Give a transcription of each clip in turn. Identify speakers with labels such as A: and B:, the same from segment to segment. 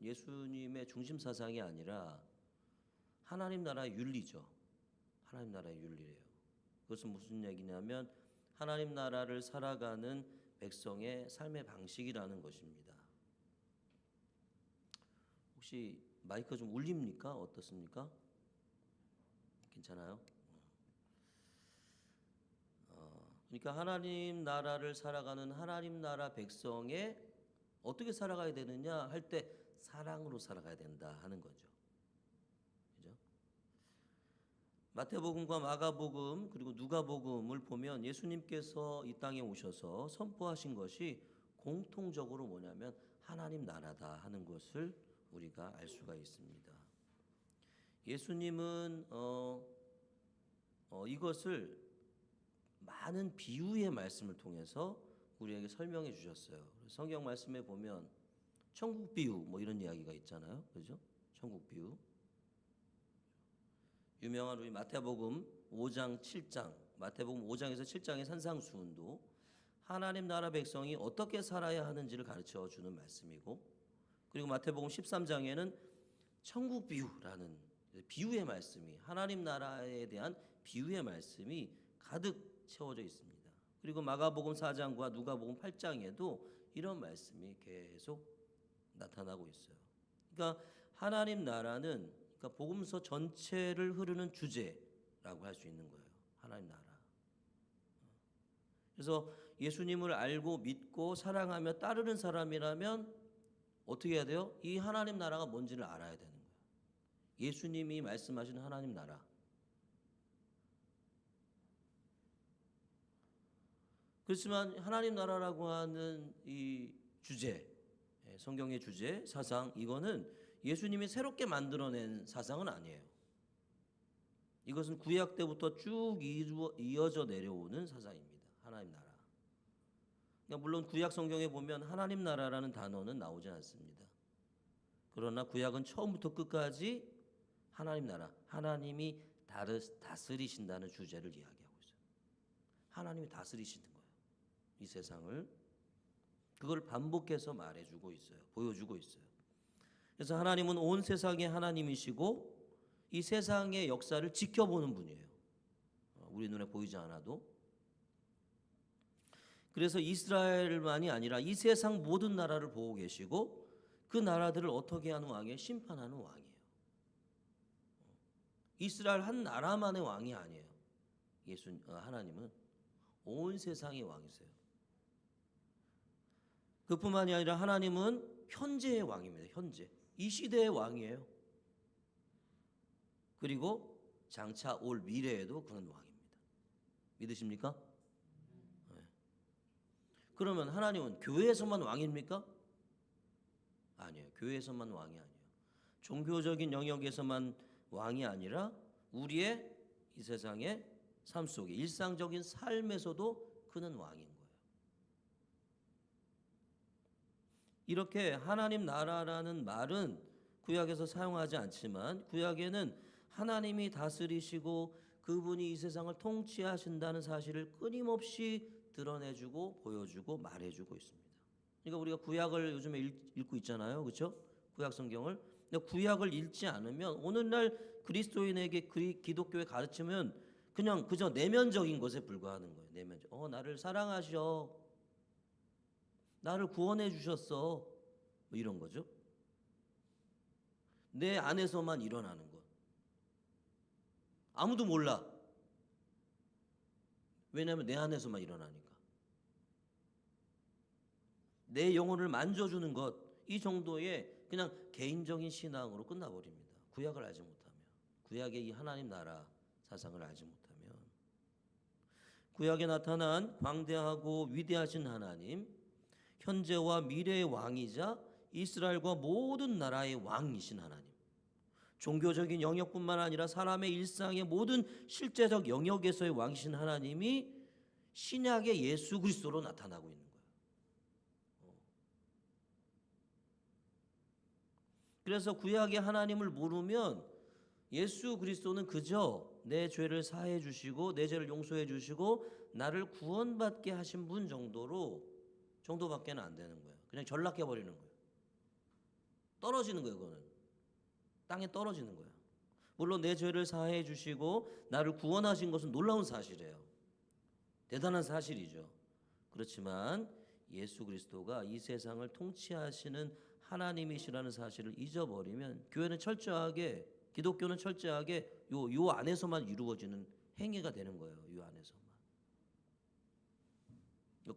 A: 예수님의 중심 사상이 아니라 하나님 나라의 윤리죠. 하나님 나라의 윤리래요. 그것은 무슨 얘기냐면 하나님 나라를 살아가는 백성의 삶의 방식이라는 것입니다. 혹시 마이크 좀 울립니까? 어떻습니까? 괜찮아요? 그러니까 하나님 나라를 살아가는 하나님 나라 백성의 어떻게 살아가야 되느냐 할 때 사랑으로 살아가야 된다 하는 거죠. 그죠? 마태복음과 마가복음 그리고 누가복음을 보면 예수님께서 이 땅에 오셔서 선포하신 것이 공통적으로 뭐냐면 하나님 나라다 하는 것을 우리가 알 수가 있습니다. 예수님은 이것을 많은 비유의 말씀을 통해서 우리에게 설명해 주셨어요. 성경 말씀에 보면 천국 비유 뭐 이런 이야기가 있잖아요. 그죠? 천국 비유. 유명한 우리 마태복음 5장 7장, 마태복음 5장에서 7장의 산상수훈도 하나님 나라 백성이 어떻게 살아야 하는지를 가르쳐 주는 말씀이고, 그리고 마태복음 13장에는 천국 비유라는 비유의 말씀이, 하나님 나라에 대한 비유의 말씀이 가득 채워져 있습니다. 그리고 마가복음 4장과 누가복음 8장에도 이런 말씀이 계속 나타나고 있어요. 그러니까 하나님 나라는 그러니까 복음서 전체를 흐르는 주제라고 할 수 있는 거예요. 하나님 나라. 그래서 예수님을 알고 믿고 사랑하며 따르는 사람이라면 어떻게 해야 돼요? 이 하나님 나라가 뭔지를 알아야 되는 거예요. 예수님이 말씀하신 하나님 나라. 그렇지만 하나님 나라라고 하는 이 주제, 성경의 주제, 사상, 이거는 예수님이 새롭게 만들어낸 사상은 아니에요. 이것은 구약 때부터 쭉 이어져 내려오는 사상입니다. 하나님 나라. 그러니까 물론 구약 성경에 보면 하나님 나라라는 단어는 나오지 않습니다. 그러나 구약은 처음부터 끝까지 하나님 나라, 하나님이 다스리신다는 주제를 이야기하고 있어요. 하나님이 다스리시는 거예요. 이 세상을. 그걸 반복해서 말해주고 있어요. 보여주고 있어요. 그래서 하나님은 온 세상의 하나님이시고 이 세상의 역사를 지켜보는 분이에요. 우리 눈에 보이지 않아도. 그래서 이스라엘만이 아니라 이 세상 모든 나라를 보고 계시고 그 나라들을 어떻게 하는 왕이에요? 심판하는 왕이에요. 이스라엘 한 나라만의 왕이 아니에요. 하나님은 온 세상의 왕이세요. 그뿐만이 아니라 하나님은 현재의 왕입니다. 현재. 이 시대의 왕이에요. 그리고 장차 올 미래에도 그는 왕입니다. 믿으십니까? 네. 그러면 하나님은 교회에서만 왕입니까? 아니에요. 교회에서만 왕이 아니에요. 종교적인 영역에서만 왕이 아니라 우리의 이 세상의 삶 속에 일상적인 삶에서도 그는 왕인 거예요. 이렇게 하나님 나라라는 말은 구약에서 사용하지 않지만 구약에는 하나님이 다스리시고 그분이 이 세상을 통치하신다는 사실을 끊임없이 드러내주고 보여주고 말해주고 있습니다. 그러니까 우리가 구약을 요즘에 읽고 있잖아요. 그렇죠? 구약 성경을. 근데 구약을 읽지 않으면 오늘날 그리스도인에게 기독교의 가르침은 그저 내면적인 것에 불과하는 거예요. 내면적. 나를 사랑하셔. 나를 구원해 주셨어. 뭐 이런 거죠. 내 안에서만 일어나는 것. 아무도 몰라. 왜냐하면 내 안에서만 일어나니까. 내 영혼을 만져주는 것. 이 정도의 그냥 개인적인 신앙으로 끝나버립니다. 구약을 알지 못하면. 구약의 이 하나님 나라 사상을 알지 못하면. 구약에 나타난 광대하고 위대하신 하나님, 현재와 미래의 왕이자 이스라엘과 모든 나라의 왕이신 하나님. 종교적인 영역뿐만 아니라 사람의 일상의 모든 실제적 영역에서의 왕이신 하나님이 신약의 예수 그리스도로 나타나고 있는 거예요. 그래서 구약의 하나님을 모르면 예수 그리스도는 그저 내 죄를 사해 주시고 내 죄를 용서해 주시고 나를 구원받게 하신 분 정도밖에는 안 되는 거예요. 그냥 전락해 버리는 거예요. 떨어지는 거예요. 그거는 땅에 떨어지는 거예요. 물론 내 죄를 사해 주시고 나를 구원하신 것은 놀라운 사실이에요. 대단한 사실이죠. 그렇지만 예수 그리스도가 이 세상을 통치하시는 하나님이시라는 사실을 잊어버리면 교회는 철저하게, 기독교는 철저하게 요 안에서만 이루어지는 행위가 되는 거예요. 요 안에서만.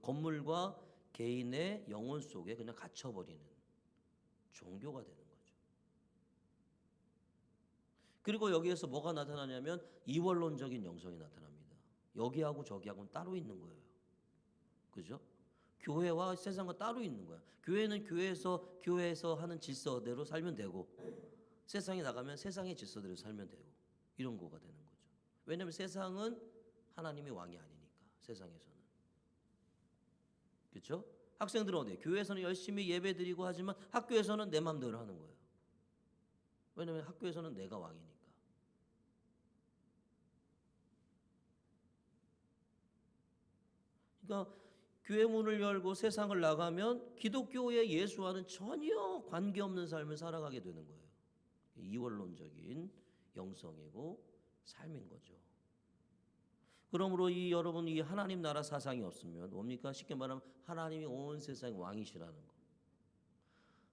A: 건물과 개인의 영혼 속에 그냥 갇혀버리는 종교가 되는 거죠. 그리고 여기에서 뭐가 나타나냐면 이원론적인 영성이 나타납니다. 여기하고 저기하고는 따로 있는 거예요. 그죠? 교회와 세상과 따로 있는 거야. 교회는 교회에서 하는 질서대로 살면 되고, 세상에 나가면 세상의 질서대로 살면 되고, 이런 거가 되는 거죠. 왜냐하면 세상은 하나님이 왕이 아니니까, 세상에서는. 그렇죠? 학생들은 어디에? 교회에서는 열심히 예배드리고 하지만 학교에서는 내 마음대로 하는 거예요. 왜냐하면 학교에서는 내가 왕이니까. 그러니까 교회 문을 열고 세상을 나가면 기독교의 예수와는 전혀 관계없는 삶을 살아가게 되는 거예요. 이원론적인 영성이고 삶인 거죠. 그러므로 여러분 이 하나님 나라 사상이 없으면 뭡니까? 쉽게 말하면 하나님이 온 세상의 왕이시라는 거.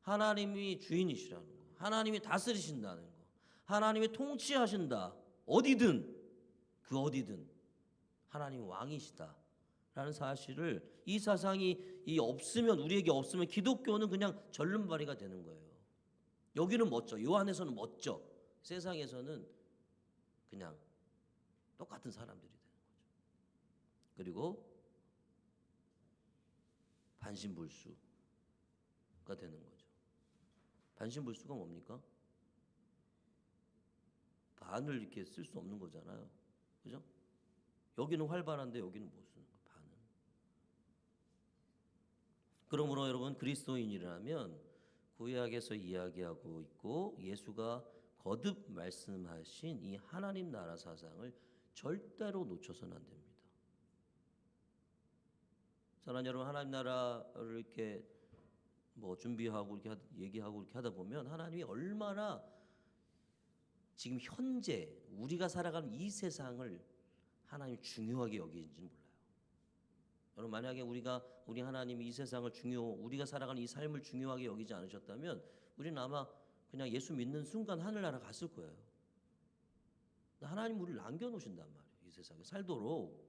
A: 하나님이 주인이시라는 거. 하나님이 다스리신다는 거. 하나님이 통치하신다. 어디든 그 어디든 하나님이 왕이시다. 라는 사실을 이 사상이 없으면 우리에게 없으면 기독교는 그냥 절름발이가 되는 거예요. 여기는 멋져. 요 안에서는 멋져. 세상에서는 그냥 똑같은 사람들이 되는 거죠. 그리고 반신불수가 되는 거죠. 반신불수가 뭡니까? 반을 이렇게 쓸 수 없는 거잖아요. 그죠? 여기는 활발한데 여기는 못 쓰는 거. 반은. 그러므로 여러분 그리스도인이라면 구약에서 이야기하고 있고 예수가 거듭 말씀하신 이 하나님 나라 사상을 절대로 놓쳐서는 안 됩니다. 사랑하는 여러분, 하나님 나라를 이렇게 준비하고 이렇게 얘기하고 이렇게 하다 보면 하나님이 얼마나 지금 현재 우리가 살아가는 이 세상을 하나님이 중요하게 여기는지는 몰라요. 여러분 만약에 우리 하나님이 이 세상을 우리가 살아가는 이 삶을 중요하게 여기지 않으셨다면 우리는 아마 그냥 예수 믿는 순간 하늘나라 갔을 거예요. 하나님 우리를 남겨놓으신단 말이에요. 이 세상에 살도록.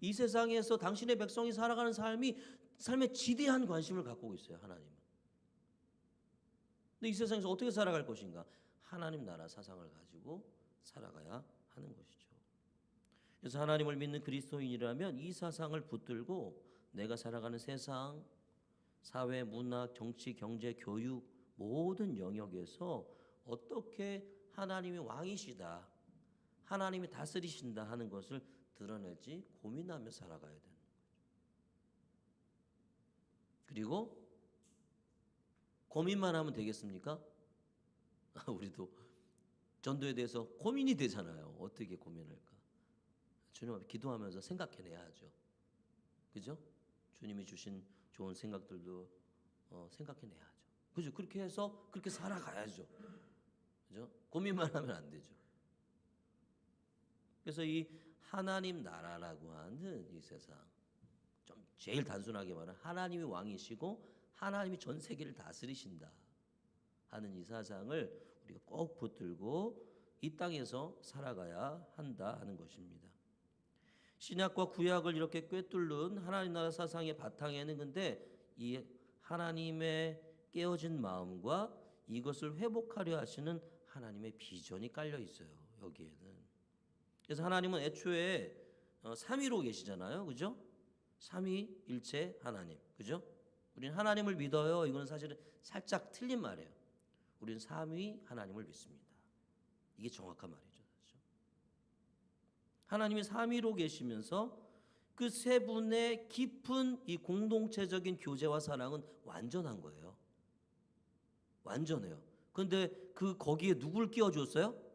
A: 이 세상에서 당신의 백성이 살아가는 삶에 지대한 관심을 갖고 있어요. 하나님은. 근데 이 세상에서 어떻게 살아갈 것인가? 하나님 나라 사상을 가지고 살아가야 하는 것이죠. 그래서 하나님을 믿는 그리스도인이라면 이 사상을 붙들고 내가 살아가는 세상, 사회, 문화, 정치, 경제, 교육 모든 영역에서 어떻게 하나님이 왕이시다, 하나님이 다스리신다 하는 것을 드러낼지 고민하며 살아가야 되는 거죠. 그리고 고민만 하면 되겠습니까? 우리도 전도에 대해서 고민이 되잖아요. 어떻게 고민할까? 주님 앞에 기도하면서 생각해내야죠. 그죠? 주님이 주신 좋은 생각들도 생각해내야죠. 그죠? 그렇게 해서 그렇게 살아가야죠. 그죠? 고민만 하면 안 되죠. 그래서 이 하나님 나라라고 하는 이 세상, 좀 제일 단순하게 말하면 하나님이 왕이시고 하나님이 전 세계를 다스리신다 하는 이 사상을 우리가 꼭 붙들고 이 땅에서 살아가야 한다 하는 것입니다. 신약과 구약을 이렇게 꿰뚫는 하나님 나라 사상의 바탕에는 근데 이 하나님의 깨어진 마음과 이것을 회복하려 하시는 하나님의 비전이 깔려 있어요. 여기에는. 그래서 하나님은 애초에 삼위로 계시잖아요. 그죠? 삼위일체 하나님. 그죠? 우리는 하나님을 믿어요. 이거는 사실은 살짝 틀린 말이에요. 우리는 삼위 하나님을 믿습니다. 이게 정확한 말이죠. 하나님이 삼위로 계시면서 그 세 분의 깊은 이 공동체적인 교제와 사랑은 완전한 거예요. 완전해요. 그런데 거기에 누굴 끼워줬어요?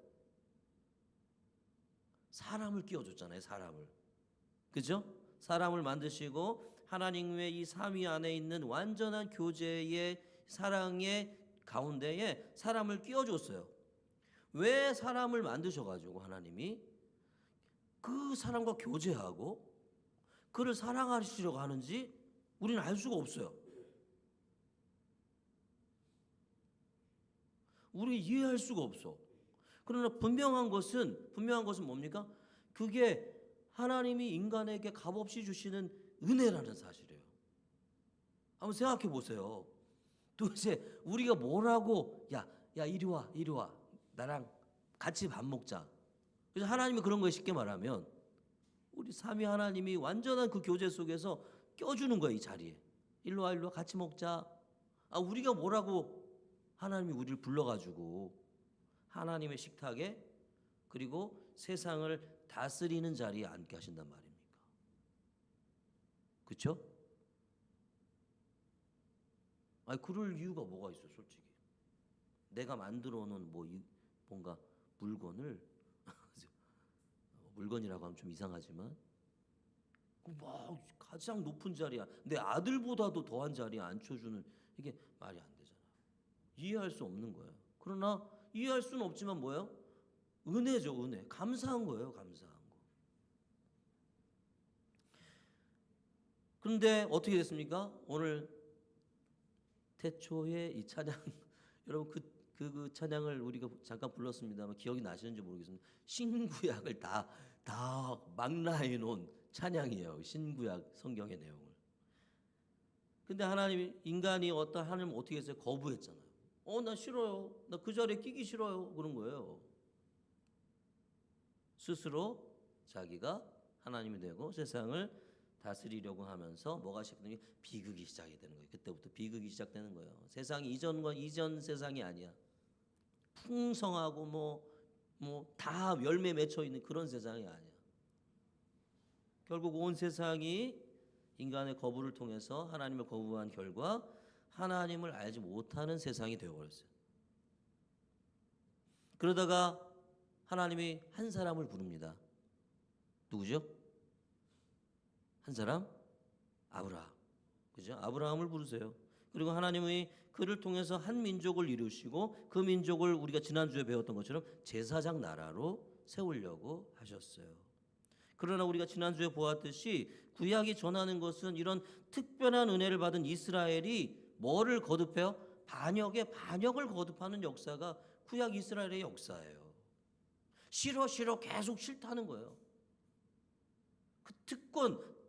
A: 사람을 끼워줬잖아요. 사람을. 그죠? 사람을 만드시고 하나님의 이 삼위 안에 있는 완전한 교제의 사랑의 가운데에 사람을 끼워줬어요. 왜 사람을 만드셔가지고 하나님이 그 사람과 교제하고 그를 사랑하시려고 하는지 우리는 알 수가 없어요. 우리 이해할 수가 없어. 그러나 분명한 것은 뭡니까? 그게 하나님이 인간에게 값없이 주시는 은혜라는 사실이에요. 한번 생각해 보세요. 도대체 우리가 뭐라고 야 이리 와 나랑 같이 밥 먹자. 그래서 하나님이 그런 거에 쉽게 말하면 우리 삼위 하나님이 완전한 그 교제 속에서 껴주는 거예요. 이 자리에 일로 와 같이 먹자. 우리가 뭐라고 하나님이 우리를 불러가지고 하나님의 식탁에 그리고 세상을 다스리는 자리에 앉게 하신단 말입니까? 그렇죠? 그럴 이유가 뭐가 있어, 솔직히. 내가 만들어 놓은 뭔가 물건을 물건이라고 하면 좀 이상하지만 가장 높은 자리야, 내 아들보다도 더한 자리에 앉혀주는, 이게 말이 안 되잖아요. 이해할 수 없는 거예요. 그러나 이해할 수는 없지만 뭐예요? 은혜죠, 은혜. 감사한 거예요, 감사한 거. 그런데 어떻게 됐습니까? 오늘 태초의 이 찬양 여러분 그 찬양을 우리가 잠깐 불렀습니다만 기억이 나시는지 모르겠습니다. 신구약을 다 망라해 놓은 찬양이에요. 신구약 성경의 내용을. 근데 하나님이 인간이 하나님 어떻게 했어요? 거부했잖아요. 나 싫어요. 나 그 자리에 끼기 싫어요. 그런 거예요. 스스로 자기가 하나님이 되고 세상을 다스리려고 하면서 뭐가 시작되면 비극이 시작이 되는 거예요. 그때부터 비극이 시작되는 거예요. 세상이 이전 세상이 아니야. 풍성하고 다 열매 맺혀 있는 그런 세상이 아니야. 결국 온 세상이 인간의 거부를 통해서 하나님을 거부한 결과 하나님을 알지 못하는 세상이 되어버렸어요. 그러다가 하나님이 한 사람을 부릅니다. 누구죠? 한 사람? 아브라함. 그죠? 아브라함을 부르세요. 그리고 하나님이 그를 통해서 한 민족을 이루시고 그 민족을 우리가 지난주에 배웠던 것처럼 제사장 나라로 세우려고 하셨어요. 그러나 우리가 지난주에 보았듯이 구약이 전하는 것은 이런 특별한 은혜를 받은 이스라엘이 뭐를 거듭해요? 반역을 거듭하는 역사가 구약 이스라엘의 역사예요. 싫어 계속 싫다는 거예요. 그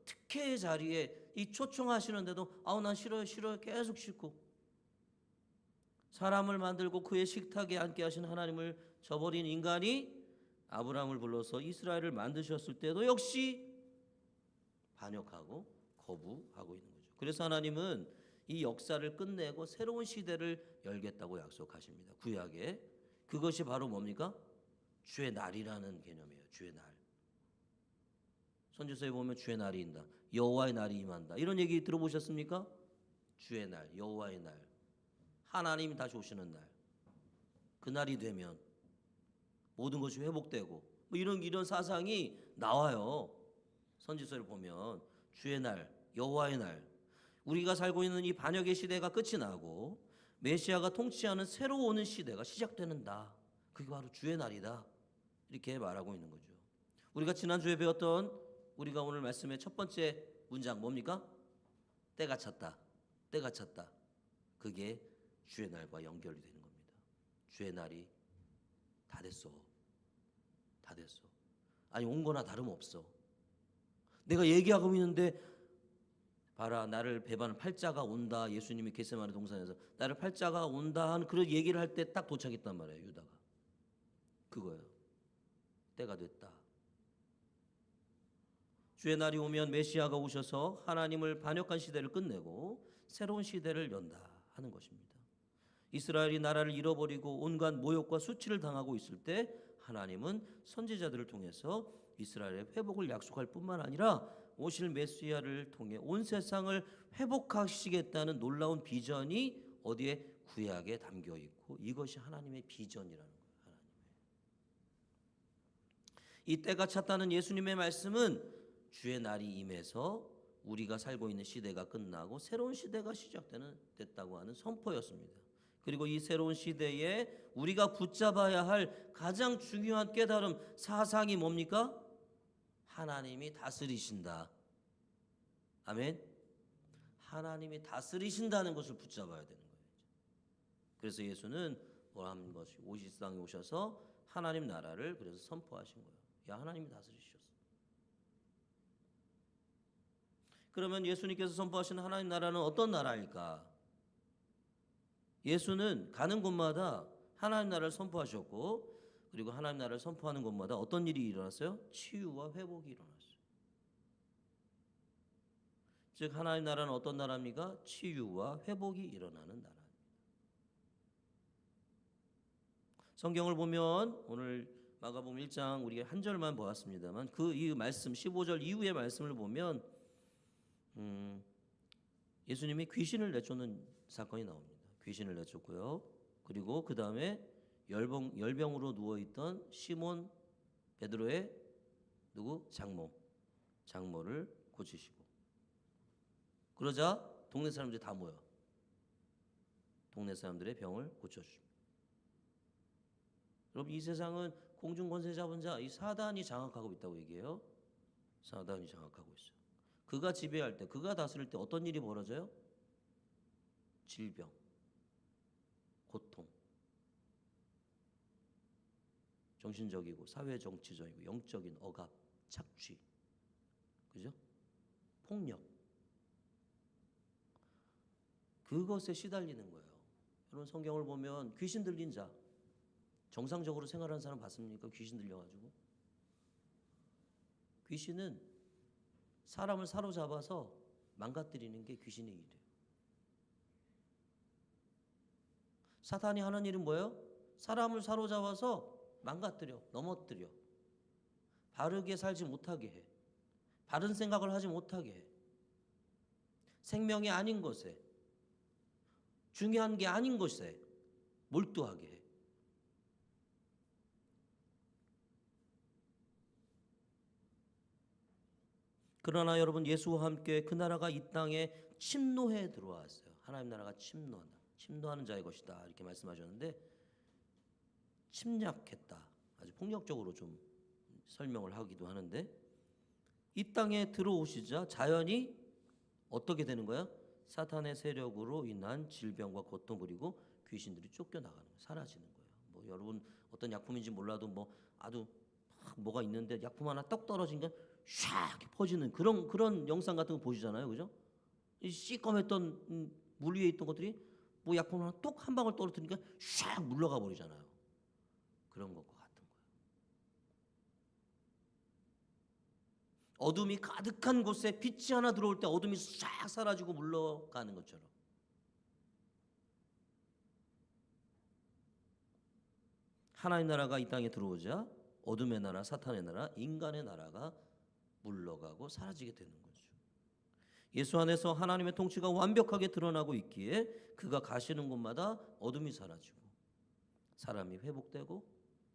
A: 특혜의 자리에 이 초청하시는데도 난 싫어요 계속 싫고, 사람을 만들고 그의 식탁에 앉게 하신 하나님을 저버린 인간이 아브라함을 불러서 이스라엘을 만드셨을 때도 역시 반역하고 거부하고 있는 거죠. 그래서 하나님은 이 역사를 끝내고 새로운 시대를 열겠다고 약속하십니다. 구약에 그것이 바로 뭡니까? 주의 날이라는 개념이에요. 주의 날. 선지서에 보면 주의 날이 인다, 여호와의 날이 임한다, 이런 얘기 들어보셨습니까? 주의 날, 여호와의 날, 하나님이 다시 오시는 날. 그 날이 되면 모든 것이 회복되고 이런 사상이 나와요. 선지서를 보면 주의 날, 여호와의 날, 우리가 살고 있는 이 반역의 시대가 끝이 나고 메시아가 통치하는 새로 오는 시대가 시작되는다. 그게 바로 주의 날이다. 이렇게 말하고 있는 거죠. 우리가 지난주에 배웠던 우리가 오늘 말씀의 첫 번째 문장 뭡니까? 때가 찼다. 때가 찼다. 그게 주의 날과 연결이 되는 겁니다. 주의 날이 다 됐어. 다 됐어. 온 거나 다름없어. 내가 얘기하고 있는데 봐라, 나를 배반하는 팔자가 온다. 예수님이 겟세마네 동산에서 나를 팔자가 온다 하는 그런 얘기를 할 때 딱 도착했단 말이에요. 유다가. 그거예요. 때가 됐다. 주의 날이 오면 메시아가 오셔서 하나님을 반역한 시대를 끝내고 새로운 시대를 연다 하는 것입니다. 이스라엘이 나라를 잃어버리고 온갖 모욕과 수치를 당하고 있을 때 하나님은 선지자들을 통해서 이스라엘의 회복을 약속할 뿐만 아니라 오실 메시아를 통해 온 세상을 회복하시겠다는 놀라운 비전이 어디에? 구약에 담겨 있고, 이것이 하나님의 비전이라는 거예요. 이 때가 찼다는 예수님의 말씀은 주의 날이 임해서 우리가 살고 있는 시대가 끝나고 새로운 시대가 됐다고 하는 선포였습니다. 그리고 이 새로운 시대에 우리가 붙잡아야 할 가장 중요한 깨달음, 사상이 뭡니까? 하나님이 다스리신다. 아멘. 하나님이 다스리신다는 것을 붙잡아야 되는 거예요. 그래서 예수는 뭐 하는 것이 이 땅에 오셔서 하나님 나라를 그래서 선포하신 거예요. 야, 하나님이 다스리셨어. 그러면 예수님께서 선포하신 하나님 나라는 어떤 나라일까? 예수는 가는 곳마다 하나님 나라를 선포하셨고, 그리고 하나님 나라를 선포하는 곳마다 어떤 일이 일어났어요? 치유와 회복이 일어났어요. 즉 하나님 나라는 어떤 나라입니까? 치유와 회복이 일어나는 나라입니다. 성경을 보면 오늘 마가복음 1장 우리가 한 절만 보았습니다만 이 말씀 15절 이후의 말씀을 보면 예수님이 귀신을 내쫓는 사건이 나옵니다. 귀신을 내쫓고요. 그리고 그 다음에 열병으로 누워있던 시몬 베드로의 장모를 고치시고, 그러자 동네 사람들이 다 모여 동네 사람들의 병을 고쳐주십니다. 여러분, 이 세상은 공중 권세 잡은 자, 이 사단이 장악하고 있다고 얘기해요. 사단이 장악하고 있어요. 그가 지배할 때, 그가 다스릴 때 어떤 일이 벌어져요? 질병, 고통, 정신적이고 사회 정치적이고 영적인 억압, 착취, 그죠? 폭력, 그것에 시달리는 거예요. 여러분, 성경을 보면 귀신 들린 자, 정상적으로 생활하는 사람 봤습니까? 귀신 들려가지고. 귀신은 사람을 사로잡아서 망가뜨리는 게 귀신의 일이에요. 사탄이 하는 일은 뭐예요? 사람을 사로잡아서 망가뜨려, 넘어뜨려, 바르게 살지 못하게 해, 바른 생각을 하지 못하게 해, 생명이 아닌 것에, 중요한 게 아닌 것에 몰두하게 해. 그러나 여러분, 예수와 함께 그 나라가 이 땅에 침노해 들어왔어요. 하나님 나라가 침노하는 자의 것이다, 이렇게 말씀하셨는데 침략했다, 아주 폭력적으로 좀 설명을 하기도 하는데, 이 땅에 들어오시자 자연이 어떻게 되는 거야? 사탄의 세력으로 인한 질병과 고통, 그리고 귀신들이 쫓겨나가는 거예요. 사라지는 거예요. 뭐 여러분 어떤 약품인지 몰라도 아주 뭐가 있는데 약품 하나 떡 떨어진 게 샥 퍼지는 그런 영상 같은 거 보시잖아요, 그죠? 이 시꺼맸던 물 위에 있던 것들이 뭐 약품 하나 똑 한 방울 떨어뜨리니까 샥 물러가 버리잖아요. 그런 것과 같은 거예요. 어둠이 가득한 곳에 빛이 하나 들어올 때 어둠이 싹 사라지고 물러가는 것처럼, 하나님 나라가 이 땅에 들어오자 어둠의 나라, 사탄의 나라, 인간의 나라가 물러가고 사라지게 되는 거죠. 예수 안에서 하나님의 통치가 완벽하게 드러나고 있기에 그가 가시는 곳마다 어둠이 사라지고 사람이 회복되고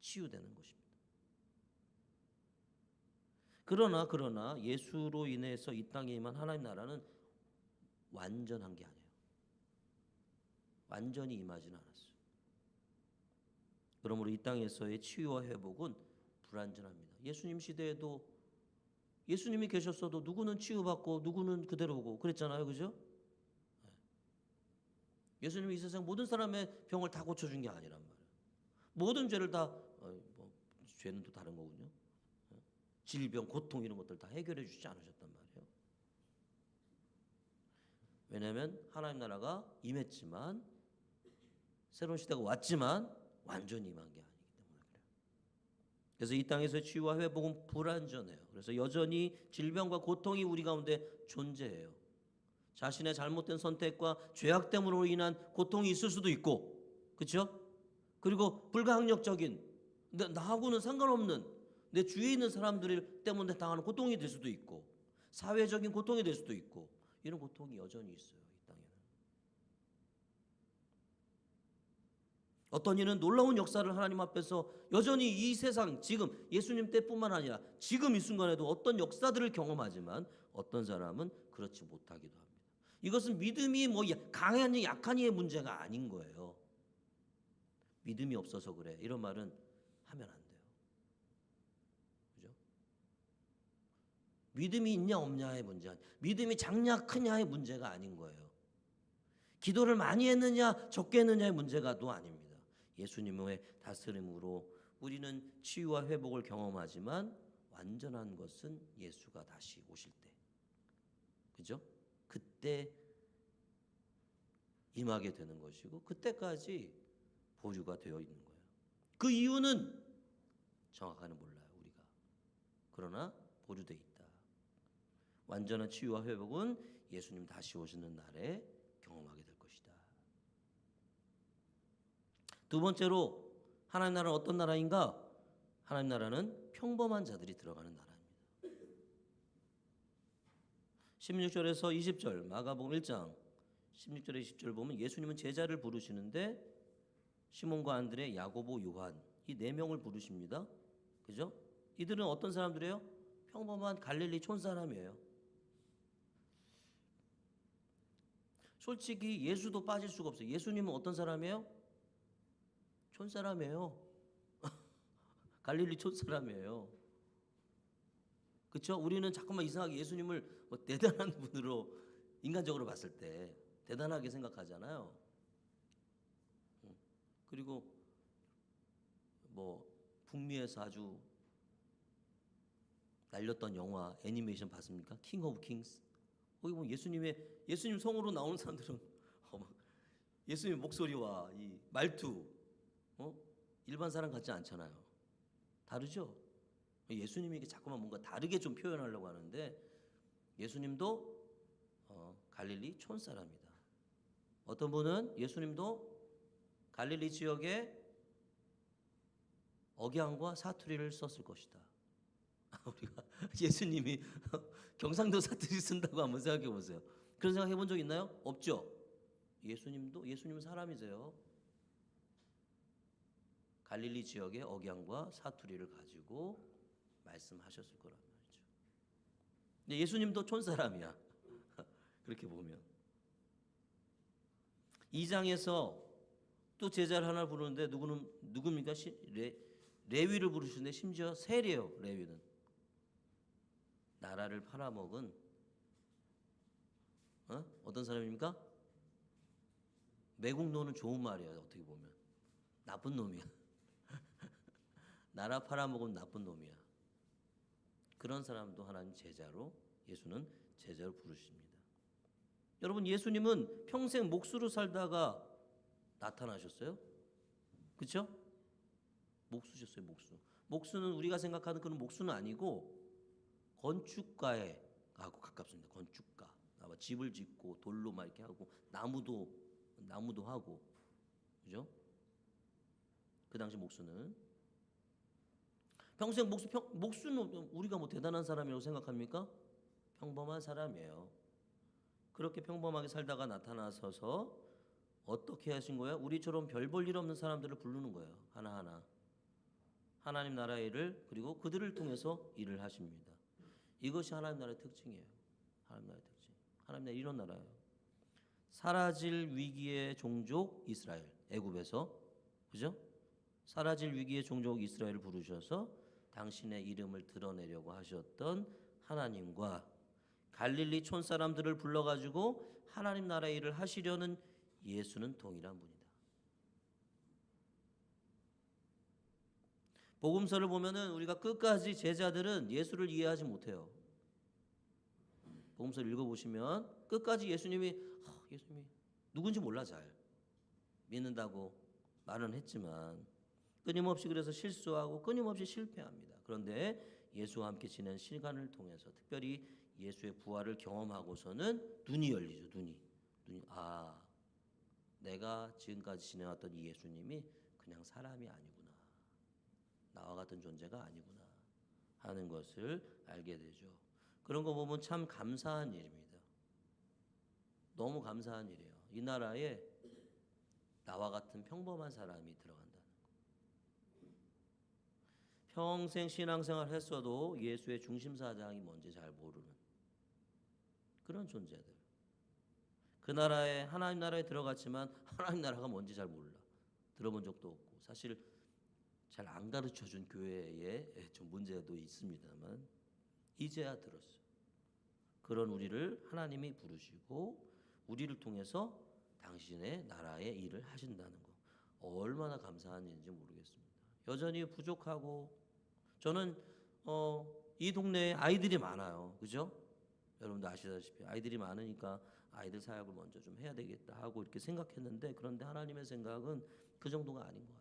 A: 치유되는 것입니다. 그러나 예수로 인해서 이 땅에 임한 하나님 나라는 완전한 게 아니에요. 완전히 임하지는 않았어요. 그러므로 이 땅에서의 치유와 회복은 불완전합니다. 예수님 시대에도 예수님이 계셨어도 누구는 치유받고 누구는 그대로고 그랬잖아요, 그죠? 예수님이 이 세상 모든 사람의 병을 다 고쳐준 게 아니란 말이에요. 모든 죄를 다 죄는 또 다른 거군요. 질병, 고통 이런 것들 다 해결해 주지 않으셨단 말이에요. 왜냐하면 하나님 나라가 임했지만, 새로운 시대가 왔지만 완전히 임한 게 아니기 때문에 그래요. 그래서 이 땅에서의 치유와 회복은 불완전해요. 그래서 여전히 질병과 고통이 우리 가운데 존재해요. 자신의 잘못된 선택과 죄악 때문으로 인한 고통이 있을 수도 있고, 그렇죠? 그리고 불가항력적인, 나하고는 상관없는 내 주위에 있는 사람들 때문에 당하는 고통이 될 수도 있고, 사회적인 고통이 될 수도 있고, 이런 고통이 여전히 있어요, 이 땅에는. 어떤 이는 놀라운 역사를 하나님 앞에서 여전히 이 세상, 지금 예수님 때뿐만 아니라 지금 이 순간에도 어떤 역사들을 경험하지만, 어떤 사람은 그렇지 못하기도 합니다. 이것은 믿음이 뭐 강하니 약하니의 문제가 아닌 거예요. 믿음이 없어서 그래, 이런 말은 하면 안 돼요. 그죠? 믿음이 있냐 없냐의 문제, 믿음이 작냐 크냐의 문제가 아닌 거예요. 기도를 많이 했느냐 적게 했느냐의 문제가 또 아닙니다. 예수님의 다스림으로 우리는 치유와 회복을 경험하지만 완전한 것은 예수가 다시 오실 때, 그죠? 그때 임하게 되는 것이고, 그때까지 보류가 되어 있는 거예요. 그 이유는 정확하게는 몰라요, 우리가. 그러나 보류되어 있다. 완전한 치유와 회복은 예수님 다시 오시는 날에 경험하게 될 것이다. 두 번째로, 하나님 나라는 어떤 나라인가? 하나님 나라는 평범한 자들이 들어가는 나라입니다. 16절에서 20절, 마가복음 1장 16절에 20절 보면 예수님은 제자를 부르시는데 시몬과 안드레, 야고보, 요한, 이 네 명을 부르십니다. 그죠? 이들은 어떤 사람들이에요? 평범한 갈릴리 촌사람이에요. 솔직히 예수도 빠질 수가 없어요. 예수님은 어떤 사람이에요? 촌사람이에요. 갈릴리 촌사람이에요. 그렇죠? 우리는 자꾸만 이상하게 예수님을 뭐 대단한 분으로 인간적으로 봤을 때 대단하게 생각하잖아요. 그리고 뭐 북미에서 아주 날렸던 영화 애니메이션 봤습니까? 킹 오브 킹스. 거기 보면 예수님 성으로 나오는 사람들은 예수님 목소리와 이 말투, 일반 사람 같지 않잖아요. 다르죠? 예수님이 자꾸만 뭔가 다르게 좀 표현하려고 하는데 예수님도 갈릴리 촌사람이다. 어떤 분은 예수님도 갈릴리 지역에 억양과 사투리를 썼을 것이다. 우리가 예수님이 경상도 사투리 쓴다고 한번 생각해 보세요. 그런 생각 해본 적 있나요? 없죠. 예수님은 사람이세요. 갈릴리 지역의 억양과 사투리를 가지고 말씀하셨을 거란 말이죠. 근데 예수님도 촌사람이야. 그렇게 보면 2장에서 또 제자를 하나 부르는데 누굽니까? 레위를 부르시는데 심지어 세례요. 레위는 나라를 팔아먹은 어떤 사람입니까? 매국노는 좋은 말이에요. 어떻게 보면 나쁜 놈이야. 나라 팔아먹은 나쁜 놈이야. 그런 사람도 하나님 제자로, 예수는 제자로 부르십니다. 여러분, 예수님은 평생 목수로 살다가 나타나셨어요. 그렇죠? 목수셨어요. 목수는 우리가 생각하는 그런 목수는 아니고 건축가하고 가깝습니다. 건축가. 집을 짓고 돌로 막 이렇게 하고 나무도 하고, 그죠? 그 당시 목수는 평생 목수는 우리가 뭐 대단한 사람이라고 생각합니까? 평범한 사람이에요. 그렇게 평범하게 살다가 나타나셔서 어떻게 하신 거예요? 우리처럼 별 볼 일 없는 사람들을 부르는 거예요. 하나하나. 하나님 나라의 일을, 그리고 그들을 통해서 일을 하십니다. 이것이 하나님 나라의 특징이에요. 하나님 나라의 특징. 하나님 나라 이런 나라예요. 사라질 위기의 종족 이스라엘, 애굽에서, 그죠? 사라질 위기의 종족 이스라엘을 부르셔서 당신의 이름을 드러내려고 하셨던 하나님과 갈릴리 촌 사람들을 불러가지고 하나님 나라의 일을 하시려는 예수는 동일한 분이다. 복음서를 보면은 우리가 끝까지 제자들은 예수를 이해하지 못해요. 복음서를 읽어보시면 끝까지 예수님이 누군지 몰라. 잘 믿는다고 말은 했지만 끊임없이 그래서 실수하고 끊임없이 실패합니다. 그런데 예수와 함께 지낸 시간을 통해서 특별히 예수의 부활을 경험하고서는 눈이 열리죠. 눈이 내가 지금까지 지내왔던 이 예수님이 그냥 사람이 아니구나, 나와 같은 존재가 아니구나 하는 것을 알게 되죠. 그런 거 보면 참 감사한 일입니다. 너무 감사한 일이에요. 이 나라에 나와 같은 평범한 사람이 들어간다는 거. 평생 신앙생활 했어도 예수의 중심사장이 뭔지 잘 모르는, 그런 존재들. 그 나라에 하나님 나라에 들어갔지만 하나님 나라가 뭔지 잘 몰라. 들어본 적도 없고 사실 잘 안 가르쳐준 교회에 좀 문제도 있습니다만 이제야 들었어요. 그런 우리를 하나님이 부르시고 우리를 통해서 당신의 나라의 일을 하신다는 거 얼마나 감사한 일인지 모르겠습니다. 여전히 부족하고 저는 이 동네에 아이들이 많아요. 그죠? 여러분도 아시다시피 아이들이 많으니까 아이들 사역을 먼저 좀 해야 되겠다 하고 이렇게 생각했는데 그런데 하나님의 생각은 그 정도가 아닌 것 같아요.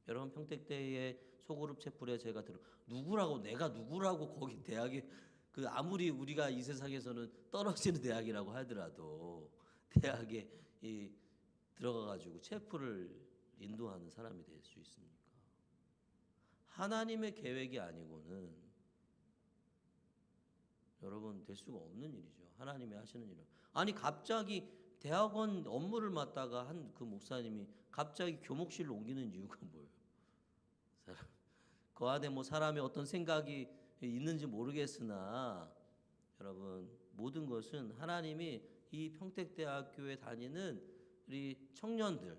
A: 여러분 평택대의 소그룹 채플에 제가 누구라고 내가 누구라고 거기 대학에 그 아무리 우리가 이 세상에서는 떨어지는 대학이라고 하더라도 대학에 들어가 가지고 채플을 인도하는 사람이 될 수 있습니까? 하나님의 계획이 아니고는 여러분 될 수가 없는 일이죠. 하나님이 하시는 일은 아니 갑자기 대학원 업무를 맡다가 한 그 목사님이 갑자기 교목실로 옮기는 이유가 뭐예요? 그 안에 뭐 사람의 어떤 생각이 있는지 모르겠으나 여러분 모든 것은 하나님이 이 평택대학교에 다니는 우리 청년들을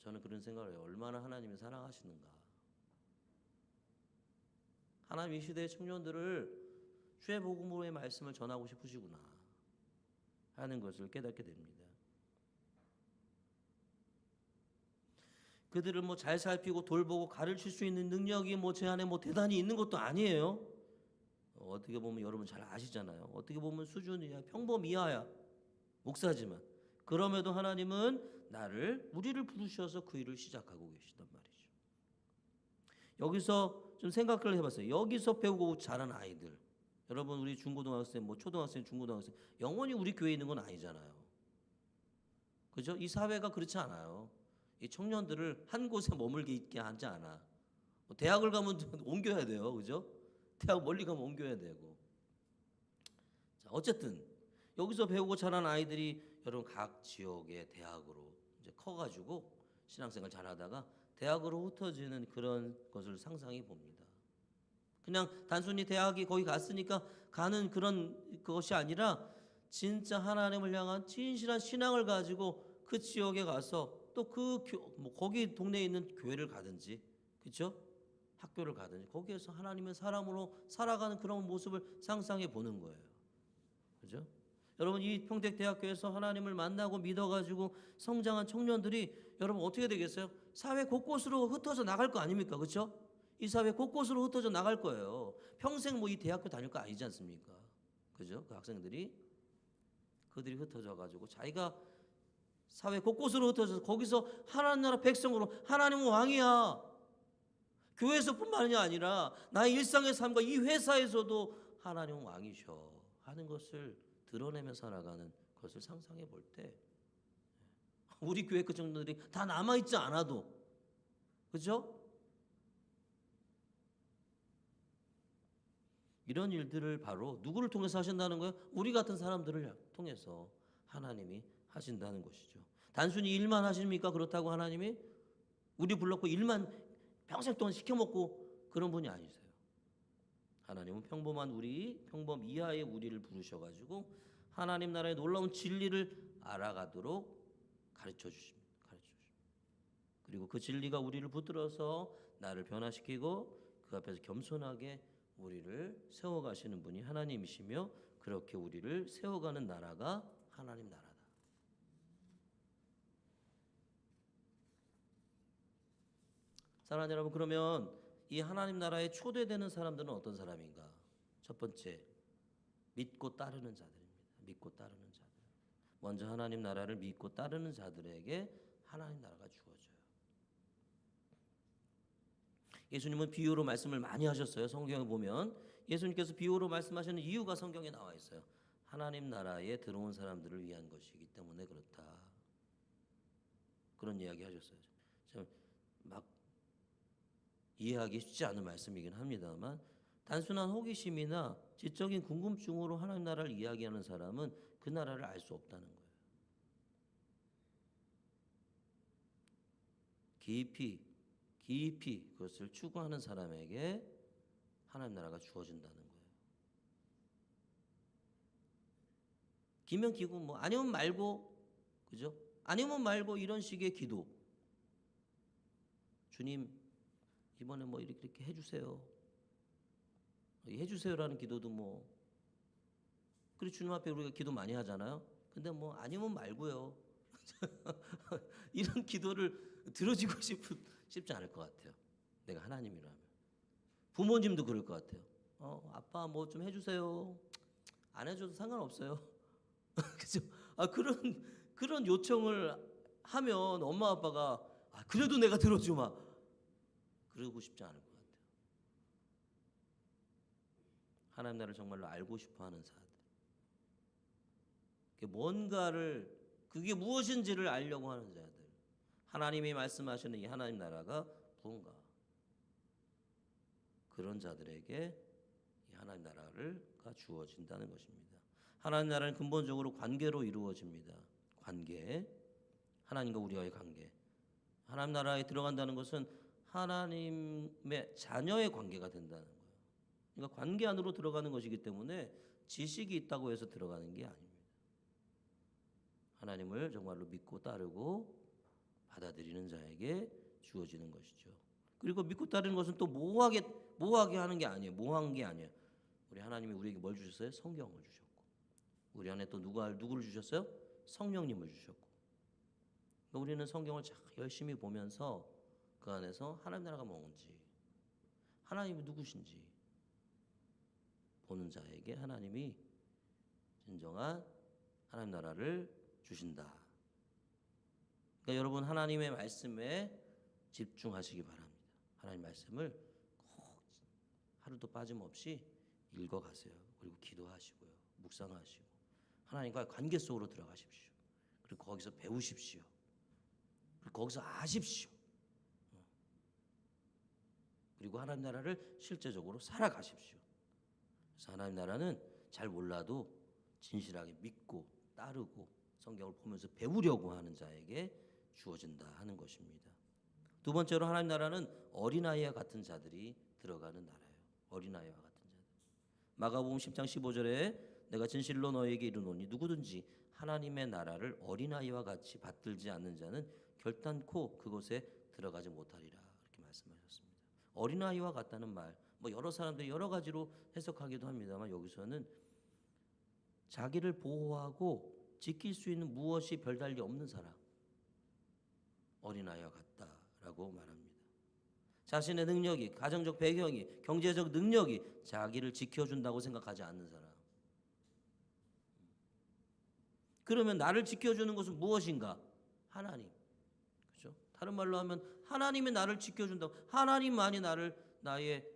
A: 저는 그런 생각을 해요. 얼마나 하나님이 사랑하시는가. 하나님 이 시대의 청년들을 주의 복음으로의 말씀을 전하고 싶으시구나 하는 것을 깨닫게 됩니다. 그들을 뭐 잘 살피고 돌보고 가르칠 수 있는 능력이 뭐 제 안에 뭐 대단히 있는 것도 아니에요. 어떻게 보면 여러분 잘 아시잖아요. 어떻게 보면 수준이야 평범 이하야 목사지만 그럼에도 하나님은 우리를 부르셔서 그 일을 시작하고 계시단 말이죠. 여기서 좀 생각을 해봤어요. 여기서 배우고 자란 아이들 여러분 우리 중고등학생 뭐 초등학생 중고등학생 영원히 우리 교회에 있는 건 아니잖아요. 그죠? 이 사회가 그렇지 않아요. 이 청년들을 한 곳에 머물게 있게 하지 않아. 대학을 가면 옮겨야 돼요. 그죠? 대학 멀리 가면 옮겨야 되고. 자, 어쨌든 여기서 배우고 자란 아이들이 여러분 각 지역의 대학으로 이제 커가지고 신앙생활 잘하다가 대학으로 흩어지는 그런 것을 상상해 봅니다. 그냥 단순히 대학이 거기 갔으니까 가는 그런 것이 아니라 진짜 하나님을 향한 진실한 신앙을 가지고 그 지역에 가서 또 뭐 거기 동네에 있는 교회를 가든지 그렇죠? 학교를 가든지 거기에서 하나님의 사람으로 살아가는 그런 모습을 상상해 보는 거예요. 그죠? 여러분 이 평택대학교에서 하나님을 만나고 믿어가지고 성장한 청년들이 여러분 어떻게 되겠어요? 사회 곳곳으로 흩어져 나갈 거 아닙니까? 그렇죠? 이 사회 곳곳으로 흩어져 나갈 거예요. 평생 뭐 이 대학교 다닐 거 아니지 않습니까? 그죠? 그 학생들이 그들이 흩어져 가지고 자기가 사회 곳곳으로 흩어져서 거기서 하나님 나라 백성으로 하나님은 왕이야. 교회에서뿐만이 아니라 나의 일상의 삶과 이 회사에서도 하나님은 왕이셔 하는 것을 드러내며 살아가는 것을 상상해 볼 때 우리 교회 그 정도들이 다 남아있지 않아도 그죠? 이런 일들을 바로 누구를 통해서 하신다는 거예요? 우리 같은 사람들을 통해서 하나님이 하신다는 것이죠. 단순히 일만 하십니까? 그렇다고 하나님이 우리 불렀고 일만 평생 동안 시켜먹고 그런 분이 아니세요. 하나님은 평범 이하의 우리를 부르셔가지고 하나님 나라의 놀라운 진리를 알아가도록 가르쳐 주십니다. 그리고 그 진리가 우리를 붙들어서 나를 변화시키고 그 앞에서 겸손하게 우리를 세워가시는 분이 하나님이시며 그렇게 우리를 세워가는 나라가 하나님 나라다. 사랑하는 여러분, 그러면 이 하나님 나라에 초대되는 사람들은 어떤 사람인가? 첫 번째, 믿고 따르는 자들입니다. 믿고 따르는 자들. 먼저 하나님 나라를 믿고 따르는 자들에게 하나님 나라가 주어져요. 예수님은 비유로 말씀을 많이 하셨어요. 성경에 보면 예수님께서 비유로 말씀하시는 이유가 성경에 나와 있어요. 하나님 나라에 들어온 사람들을 위한 것이기 때문에 그렇다. 그런 이야기 하셨어요. 막 이해하기 쉽지 않은 말씀이긴 합니다만 단순한 호기심이나 지적인 궁금증으로 하나님 나라를 이야기하는 사람은 그 나라를 알 수 없다는 거예요. 깊이 그것을 추구하는 사람에게 하나님 나라가 주어진다는 거예요. 기면 기고 뭐 아니면 말고, 그죠? 아니면 말고 이런 식의 기도. 주님 이번에 뭐 이렇게 해주세요. 해주세요라는 기도도 뭐, 그리고 주님 앞에 우리가 기도 많이 하잖아요. 근데 뭐 아니면 말고요. 이런 기도를 들어주고 싶지 않을 것 같아요. 내가 하나님이라면. 부모님도 그럴 것 같아요. 아빠 뭐 좀 해주세요. 안 해줘도 상관없어요. 그죠? 그런 요청을 하면 엄마 아빠가 그래도 내가 들어주마. 그러고 싶지 않을 것 같아요. 하나님 나라를 정말로 알고 싶어하는 자들. 뭔가를, 그게 무엇인지를 알려고 하는 자들. 하나님이 말씀하시는 이 하나님 나라가 무언가. 그런 자들에게 이 하나님 나라가 주어진다는 것입니다. 하나님 나라는 근본적으로 관계로 이루어집니다. 관계. 하나님과 우리와의 관계. 하나님 나라에 들어간다는 것은 하나님의 자녀의 관계가 된다는 거예요. 그러니까 관계 안으로 들어가는 것이기 때문에 지식이 있다고 해서 들어가는 게 아닙니다. 하나님을 정말로 믿고 따르고 받아들이는 자에게 주어지는 것이죠. 그리고 믿고 따르는 것은 또 모호하게 하는 게 아니에요. 모호한 게 아니에요. 우리 하나님이 우리에게 뭘 주셨어요? 성경을 주셨고, 우리 안에 또 누구를 주셨어요? 성령님을 주셨고. 우리는 성경을 잘 열심히 보면서 그 안에서 하나님 나라가 뭔지, 하나님이 누구신지 보는 자에게 하나님이 진정한 하나님 나라를 주신다. 그러니까 여러분 하나님의 말씀에 집중하시기 바랍니다. 하나님 말씀을 꼭 하루도 빠짐없이 읽어가세요. 그리고 기도하시고요. 묵상하시고 하나님과의 관계 속으로 들어가십시오. 그리고 거기서 배우십시오. 그리고 거기서 아십시오. 그리고 하나님 나라를 실제적으로 살아가십시오. 그래서 하나님 나라는 잘 몰라도 진실하게 믿고 따르고 성경을 보면서 배우려고 하는 자에게 주어진다 하는 것입니다. 두 번째로 하나님 나라는 어린아이와 같은 자들이 들어가는 나라예요. 어린아이와 같은 자들. 마가복음 10장 15절에 내가 진실로 너에게 이르노니 누구든지 하나님의 나라를 어린아이와 같이 받들지 않는 자는 결단코 그곳에 들어가지 못하리라. 이렇게 말씀하셨습니다. 어린아이와 같다는 말, 뭐 여러 사람들이 여러 가지로 해석하기도 합니다만 여기서는 자기를 보호하고 지킬 수 있는 무엇이 별달리 없는 사람, 어린아이와 같다라고 말합니다. 자신의 능력이, 가정적 배경이, 경제적 능력이 자기를 지켜준다고 생각하지 않는 사람. 그러면 나를 지켜주는 것은 무엇인가? 하나님. 그렇죠? 다른 말로 하면 하나님이 나를 지켜준다고, 하나님만이 나의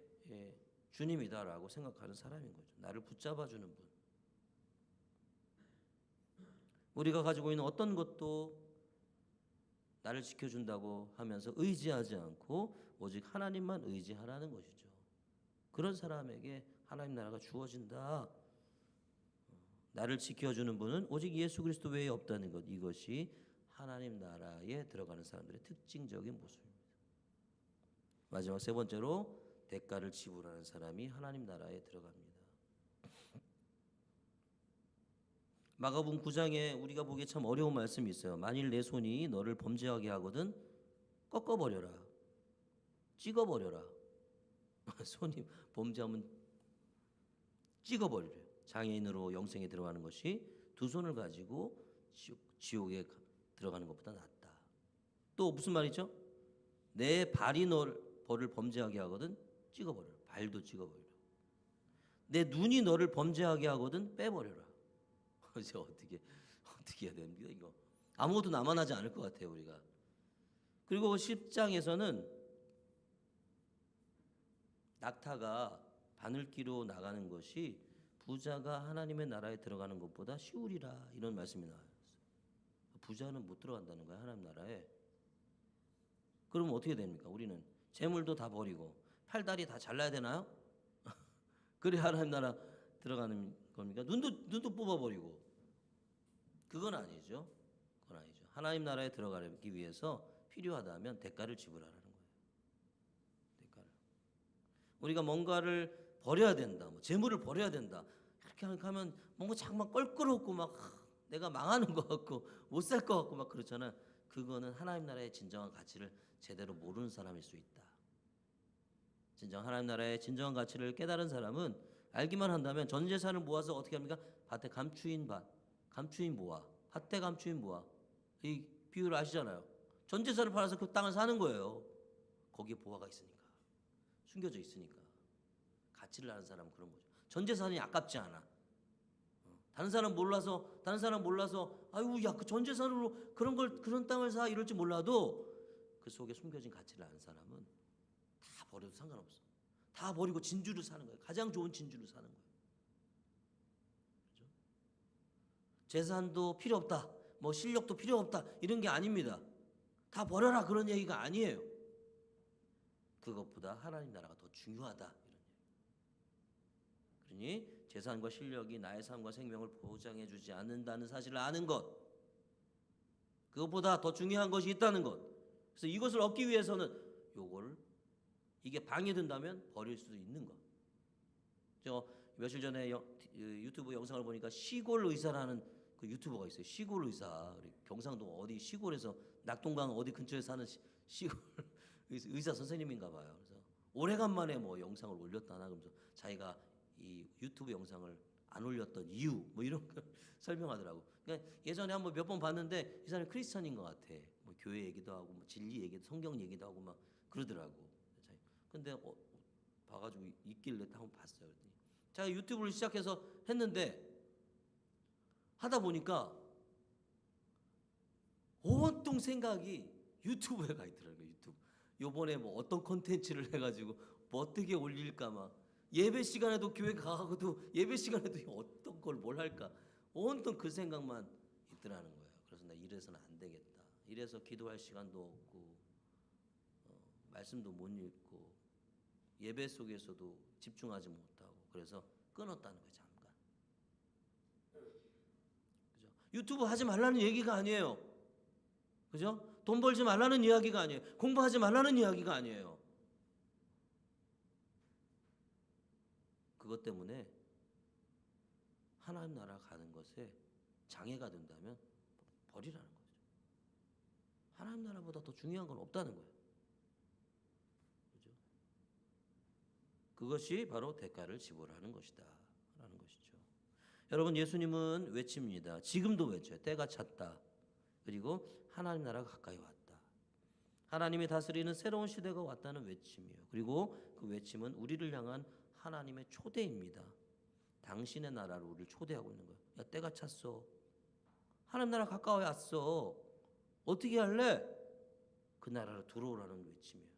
A: 주님이다라고 생각하는 사람인 거죠. 나를 붙잡아주는 분. 우리가 가지고 있는 어떤 것도 나를 지켜준다고 하면서 의지하지 않고 오직 하나님만 의지하라는 것이죠. 그런 사람에게 하나님 나라가 주어진다. 나를 지켜주는 분은 오직 예수 그리스도 외에 없다는 것. 이것이 하나님 나라에 들어가는 사람들의 특징적인 모습입니다. 마지막 세 번째로 대가를 지불하는 사람이 하나님 나라에 들어갑니다. 마가복음 9장에 우리가 보기에 참 어려운 말씀이 있어요. 만일 내 손이 너를 범죄하게 하거든 꺾어버려라. 찍어버려라. 손이 범죄하면 찍어버리래요. 장애인으로 영생에 들어가는 것이 두 손을 가지고 지옥에 들어가는 것보다 낫다. 또 무슨 말이죠? 내 발이 너를 범죄하게 하거든 찍어버려라. 발도 찍어버려라. 내 눈이 너를 범죄하게 하거든 빼버려라. 이제 어떻게 해야 됩니까 이거? 아무것도 남아나지 않을 것 같아요 우리가. 그리고 10장에서는 낙타가 바늘기로 나가는 것이 부자가 하나님의 나라에 들어가는 것보다 쉬우리라 이런 말씀이 나와요. 부자는 못 들어간다는 거야 하나님 나라에. 그러면 어떻게 됩니까? 우리는 재물도 다 버리고 팔다리 다 잘라야 되나요? 그래 하나님 나라 들어가는 겁니까? 눈도 뽑아버리고. 그건 아니죠. 그건 아니죠. 하나님 나라에 들어가기 위해서 필요하다면 대가를 지불하라는 거예요. 대가를. 우리가 뭔가를 버려야 된다. 뭐 재물을 버려야 된다. 이렇게 하면 뭔가 정말 껄끄럽고 막 내가 망하는 것 같고 못 살 것 같고 막 그렇잖아. 그거는 하나님 나라의 진정한 가치를 제대로 모르는 사람일 수 있다. 진정 하나님 나라의 진정한 가치를 깨달은 사람은 알기만 한다면 전 재산을 모아서 어떻게 합니까? 밭에 감추인 보화, 밭에 감추인 보화. 이 비유를 아시잖아요. 전 재산을 팔아서 그 땅을 사는 거예요. 거기에 보화가 있으니까, 숨겨져 있으니까. 가치를 아는 사람은 그런 거죠. 전 재산이 아깝지 않아. 다른 사람 몰라서 아유 야 그 전 재산으로 그런 땅을 사 이럴지 몰라도 그 속에 숨겨진 가치를 아는 사람은 다 버려도 상관없어. 다 버리고 진주를 사는 거예요. 가장 좋은 진주를 사는 거예요. 그렇죠? 재산도 필요 없다. 뭐 실력도 필요 없다. 이런 게 아닙니다. 다 버려라 그런 얘기가 아니에요. 그것보다 하나님 나라가 더 중요하다 이런 얘기. 그러니 재산과 실력이 나의 삶과 생명을 보장해 주지 않는다는 사실을 아는 것, 그것보다 더 중요한 것이 있다는 것. 그래서 이것을 얻기 위해서는 이게 방해된다면 버릴 수도 있는 것. 저 며칠 전에 유튜브 영상을 보니까 시골 의사라는 그 유튜버가 있어요. 시골 의사. 경상도 어디 시골에서 낙동강 어디 근처에 사는 시골 의사 선생님인가 봐요. 그래서 오래간만에 뭐 영상을 올렸다나 그러면서 자기가 이 유튜브 영상을 안 올렸던 이유 뭐 이런 걸 설명하더라고. 그러니까 예전에 한번 몇 번 봤는데 이 사람이 크리스천인 것 같아. 뭐 교회 얘기도 하고 뭐 진리 얘기도 성경 얘기도 하고 막 그러더라고. 근데 봐가지고 있길래 한번 봤어요. 제가 유튜브를 시작해서 했는데 하다 보니까 온통 생각이 유튜브에 가 있더라고요. 유튜브. 요번에 뭐 어떤 콘텐츠를 해가지고 뭐 어떻게 올릴까 막 예배 시간에도 교회 가고도 예배 시간에도 어떤 걸 뭘 할까 온통 그 생각만 있더라는 거예요. 그래서 나 이래서는 안 되겠다. 이래서 기도할 시간도 없고 말씀도 못 읽고 예배 속에서도 집중하지 못하고 그래서 끊었다는 거예요. 잠깐. 그죠? 유튜브 하지 말라는 얘기가 아니에요. 그죠? 돈 벌지 말라는 이야기가 아니에요. 공부하지 말라는 이야기가 아니에요. 그것 때문에 하나님 나라 가는 것에 장애가 된다면 버리라는 거죠. 하나님 나라보다 더 중요한 건 없다는 거예요. 그죠? 그것이 바로 대가를 지불하는 것이다 라는 것이죠. 여러분, 예수님은 외칩니다. 지금도 외쳐요. 때가 찼다. 그리고 하나님 나라가 가까이 왔다. 하나님이 다스리는 새로운 시대가 왔다는 외침이에요. 그리고 그 외침은 우리를 향한 하나님의 초대입니다. 당신의 나라로 우리를 초대하고 있는 거예요. 야, 때가 찼어. 하나님 나라 가까이 왔어. 어떻게 할래? 그 나라로 들어오라는 외침이에요.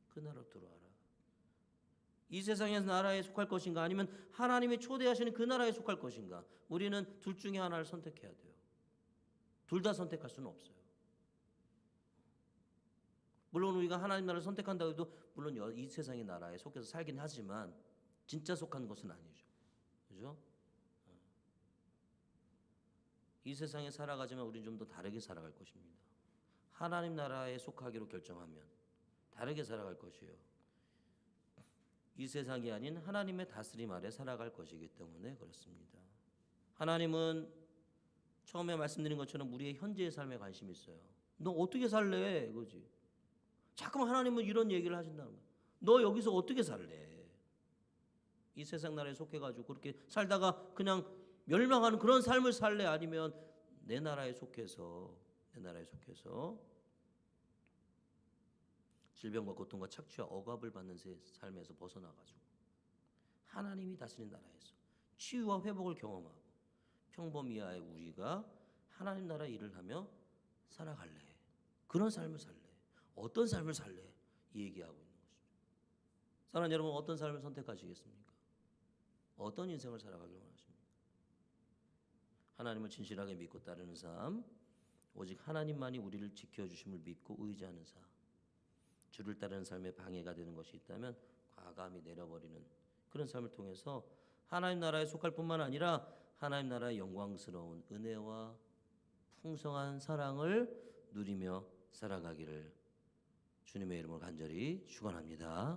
A: 그 나라로 들어와라. 이 세상의 나라에 속할 것인가 아니면 하나님이 초대하시는 그 나라에 속할 것인가? 우리는 둘 중에 하나를 선택해야 돼요. 둘 다 선택할 수는 없어요. 물론 우리가 하나님 나라를 선택한다고 해도 물론 이 세상의 나라에 속해서 살긴 하지만 진짜 속한 것은 아니죠. 그죠? 이 세상에 살아가지만 우리는 좀 더 다르게 살아갈 것입니다. 하나님 나라에 속하기로 결정하면 다르게 살아갈 것이에요. 이 세상이 아닌 하나님의 다스림 아래 살아갈 것이기 때문에 그렇습니다. 하나님은 처음에 말씀드린 것처럼 우리의 현재의 삶에 관심이 있어요. 너 어떻게 살래? 이거지. 자꾸만 하나님은 이런 얘기를 하신다는 거야. 너 여기서 어떻게 살래? 이 세상 나라에 속해가지고 그렇게 살다가 그냥 멸망하는 그런 삶을 살래? 아니면 내 나라에 속해서 질병과 고통과 착취와 억압을 받는 삶에서 벗어나가지고 하나님이 다스리는 나라에서 치유와 회복을 경험하고 평범이하의 우리가 하나님 나라 일을 하며 살아갈래? 그런 삶을 살래? 어떤 삶을 살래? 이 얘기하고 있는 것이죠. 사랑하는 여러분, 어떤 삶을 선택하시겠습니까? 어떤 인생을 살아가길 원하십니까? 하나님을 진실하게 믿고 따르는 삶, 오직 하나님만이 우리를 지켜주심을 믿고 의지하는 삶, 주를 따르는 삶에 방해가 되는 것이 있다면 과감히 내려버리는 그런 삶을 통해서 하나님 나라에 속할 뿐만 아니라 하나님 나라의 영광스러운 은혜와 풍성한 사랑을 누리며 살아가기를 주님의 이름으로 간절히 축원합니다.